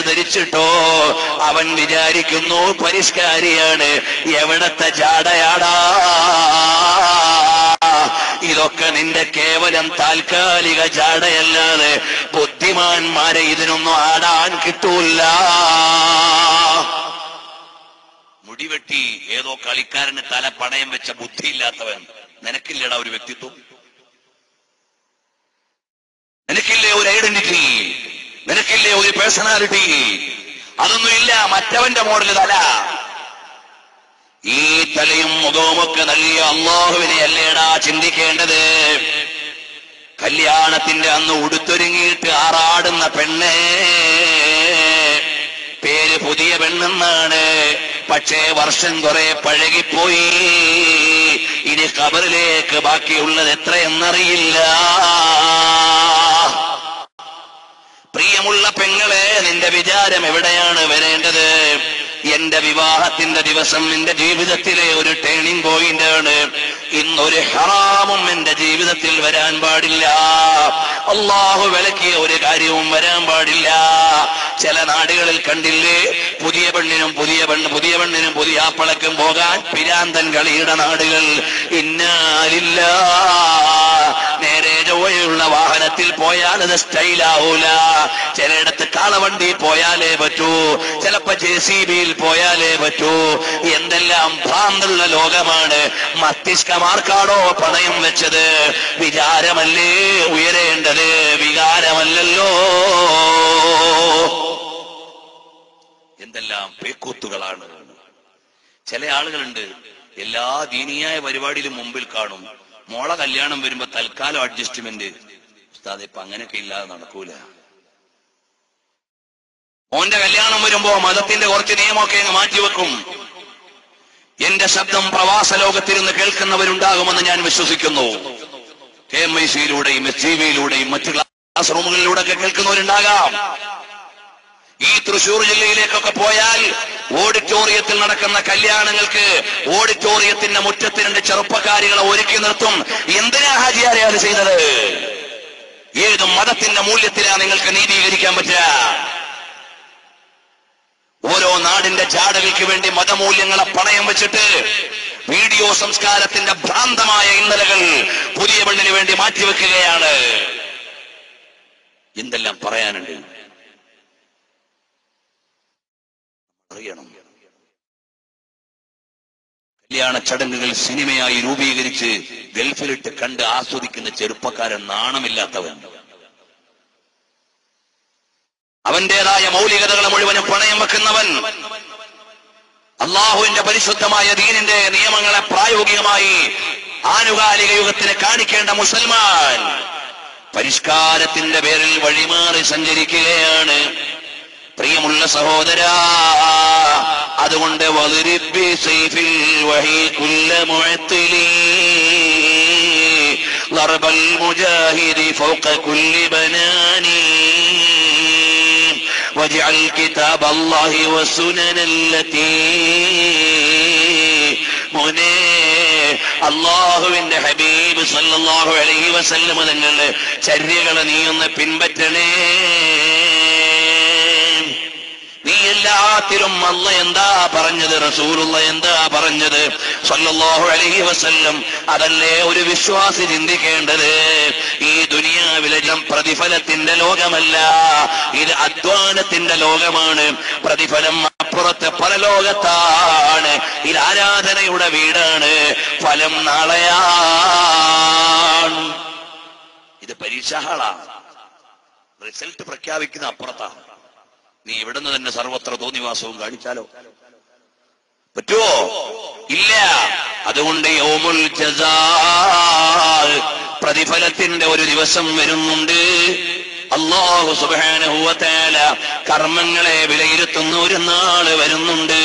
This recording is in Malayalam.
ധരിച്ചിട്ടോ അവൻ വിചാരിക്കുന്നു പരിഷ്കാരിയാണ്. എവിടത്തെ ജാടയാടാ? ഇതൊക്കെ നിന്റെ കേവലം താൽക്കാലിക ജാടയല്ലാതെ ബുദ്ധിമാന്മാരെ ഇതിനൊന്നും ആടാൻ കിട്ടൂല. മുടിവെട്ടി ഏതോ കളിക്കാരന് തല പണയം വെച്ച ബുദ്ധിയില്ലാത്തവൻ. നിനക്കില്ലടാ ഒരു വ്യക്തിത്വം? നിനക്കില്ലേ ഒരു ഐഡന്റിറ്റി? നിനക്കില്ലേ ഒരു പേഴ്സണാലിറ്റി? അതൊന്നും ഇല്ല. മറ്റവന്റെ മോഡൽ തല. ഈ തലയും മുഖവുമൊക്കെ നൽകിയ അള്ളാഹുവിനെ അല്ലേടാ ചിന്തിക്കേണ്ടത്. കല്യാണത്തിന്റെ അന്ന് ഉടുത്തൊരുങ്ങിയിട്ട് ആറാടുന്ന പെണ്ണേ, പേര് പുതിയ പെണ്ണെന്നാണ്. പക്ഷേ വർഷം കുറെ പഴകിപ്പോയി. ഇനി ഖബറിലേക്ക് ബാക്കിയുള്ളത് എത്രയെന്നറിയില്ല. പ്രിയമുള്ള പെങ്ങളെ, നിന്റെ വിചാരം എവിടെയാണ് വരേണ്ടത്? എന്റെ വിവാഹത്തിന്റെ ദിവസം എന്റെ ജീവിതത്തിലെ ഒരു ടേണിംഗ് പോയിന്റ് ആണ്. ഇന്നൊരു ഹറാമും എന്റെ ജീവിതത്തിൽ വരാൻ പാടില്ല. അള്ളാഹു വിലക്കിയ ഒരു കാര്യവും വരാൻ പാടില്ല. ചില നാടുകളിൽ കണ്ടില്ലേ, പുതിയ പെണ്ണിനും പുതിയ ആപ്പളക്കും പോകാൻ പിരാന്തൻ കളിയുടെ നാടുകൾ. ഇന്നാലില്ല. നേരെ ചൊവ്വയുള്ള വാഹനത്തിൽ പോയാൽ അത് സ്റ്റൈലാവൂല. ചിലയിടത്ത് കാളവണ്ടി പോയാലേ പറ്റൂ, ചിലപ്പോ JCBയിൽ പോയാലേ പറ്റൂ. എന്തെല്ലാം ഭ്രാന്തുള്ള ലോകമാണ്. മസ്തിഷ്കമാർക്കാണോ പണയം വെച്ചത്? വിചാരമല്ലേ ഉയരേണ്ടത്, വികാരമല്ലല്ലോ. എന്തെല്ലാം പേക്കൂത്തുകളാണ്. ചില ആളുകളുണ്ട്, എല്ലാ ദീനീയായ പരിപാടിയിലും മുമ്പിൽ കാണും. മോളെ കല്യാണം വരുമ്പോ തൽക്കാലം അഡ്ജസ്റ്റ്മെന്റ്. ഉസ്താദ് ഇപ്പൊ അങ്ങനെയൊക്കെ ഇല്ലാതെ നടക്കൂല. ഓന്റെ കല്യാണം വരുമ്പോ മതത്തിന്റെ കുറച്ച് നിയമമൊക്കെ അങ്ങ് മാറ്റിവെക്കും. എന്റെ ശബ്ദം പ്രവാസ ലോകത്തിരുന്ന് കേൾക്കുന്നവരുണ്ടാകുമെന്ന് ഞാൻ വിശ്വസിക്കുന്നു. KMIC-യിലൂടെയും SGV-യിലൂടെയും മറ്റു ക്ലാസ് റൂമുകളിലൂടെ ഒക്കെ കേൾക്കുന്നവരുണ്ടാകാം. ഈ തൃശൂർ ജില്ലയിലേക്കൊക്കെ പോയാൽ ഓഡിറ്റോറിയത്തിൽ നടക്കുന്ന കല്യാണങ്ങൾക്ക് ഓഡിറ്റോറിയത്തിന്റെ മുറ്റത്ത് രണ്ട് ചെറുപ്പക്കാരികളെ ഒരുക്കി നിർത്തും. എന്തിനാ ഹാജിയാരെ അത് ചെയ്തത്? ഏത് മതത്തിന്റെ മൂല്യത്തിലാ നിങ്ങൾക്ക് നീതീകരിക്കാൻ പറ്റുക? ഓരോ നാടിന്റെ ജാടകൾക്ക് വേണ്ടി മതമൂല്യങ്ങളെ പണയം വെച്ചിട്ട് വീഡിയോ സംസ്കാരത്തിന്റെ ഭ്രാന്തമായ ഇന്നലകൾ പുതിയ പെണ്ണിന് വേണ്ടി മാറ്റിവെക്കുകയാണ്. എന്തെല്ലാം പറയാനുണ്ട് അറിയണം. കല്യാണ ചടങ്ങുകൾ സിനിമയായി രൂപീകരിച്ച് ഗൾഫിലിട്ട് കണ്ട് ആസ്വദിക്കുന്ന ചെറുപ്പക്കാരൻ നാണമില്ലാത്തവൻ. അവന്റേതായ മൗലികതകളെ മുഴുവനും പണയം വെക്കുന്നവൻ. അള്ളാഹുവിന്റെ പരിശുദ്ധമായ ദീനിന്റെ നിയമങ്ങളെ പ്രായോഗികമായി ആനുകാലിക യുഗത്തിന് കാണിക്കേണ്ട മുസൽമാൻ പരിഷ്കാരത്തിന്റെ പേരിൽ വഴിമാറി സഞ്ചരിക്കുകയാണ്. പ്രിയമുള്ള സഹോദരാ, അതുകൊണ്ട് വളിരിബി സൈഫിൽ വഹി കുല്ല മുഅത്തിലി ളർബൽ മുജാഹിദി ഫൗക കുല്ലി ബനാനി വജഅൽ കിതാബ അല്ലാഹി വസുനന അല്ലതി മോനെ അല്ലാഹുവിന്റെ ഹബീബ് സല്ലല്ലാഹു അലൈഹി വസല്ലം തങ്ങളുടെ ചര്യകളെ നീ ഒന്ന് പിൻപറ്റണേ. നീ എല്ലാത്തിലും അല്ലാഹ് എന്താ പറഞ്ഞത്, റസൂലുള്ള എന്താ പറഞ്ഞത് സല്ലല്ലാഹു അലൈഹി വസല്ലം, അതല്ലേ ഒരു വിശ്വാസി ചിന്തിക്കേണ്ടത്. ഈ ദുനിയാവിലെ പ്രതിഫലത്തിന്റെ ലോകമല്ല, ഇത് അധ്വാനത്തിന്റെ ലോകമാണ്. പ്രതിഫലം അപ്പുറത്തെ പരലോകത്താണ്. ഇത് ആരാധനയുടെ വീടാണ്. ഫലം നാളെയാണ്. ഇത് പരീക്ഷാ ഹാളാണ്. റിസൾട്ട് പ്രഖ്യാപിക്കുന്ന അപ്പുറത്താണ്. നീ ഇവിടുന്ന് തന്നെ സർവത്ര തോന്നിവാസവും കാണിച്ചാലോ പറ്റുമോ? ഇല്ല. അതുകൊണ്ട് യൗമുൽ ജസാ, പ്രതിഫലത്തിന്റെ ഒരു ദിവസം വരുന്നുണ്ട്. അല്ലാഹു സുബ്ഹാനഹു വ തആല കർമ്മങ്ങളെ വിലയിരുത്തുന്ന ഒരു നാള് വരുന്നുണ്ട്.